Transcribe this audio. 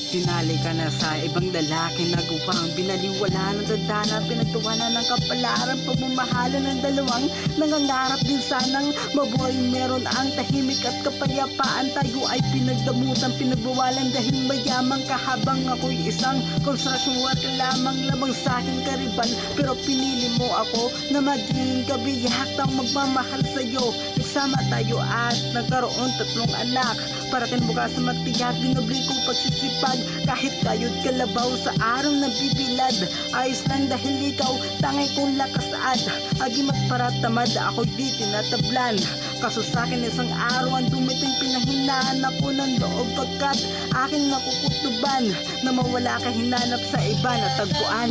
Tinali ka na sa ibang lalaki na gupang binaliwala ng dadana, pinagtuwanan ng kapalaran, pagmamahalan ng dalawang nangangarap din sanang mabuhay. Meron ang tahimik at kapayapaan, tayo ay pinagdamutan, pinagbawalan dahil mayaman ka, habang ako'y isang konstruksyon at lamang sa aking kariban. Pero pinili mo ako na maging kabiyak ng magmamahal sa'yo. Nagsama tayo at nagkaroon 3 anak, para kinabukasan matiyak, ginabli kong pagsisipag. Kahit kayod kalabaw sa araw ng bibilad, ayos lang dahil ikaw tangay kong lakas at agimat para tamad, ako'y di tinatablan. Kaso sa'kin isang araw ang dumiting, pinahinaan ako ng loob pagkat aking nakukutuban na mawala ka, hinanap sa iba na tagpuan.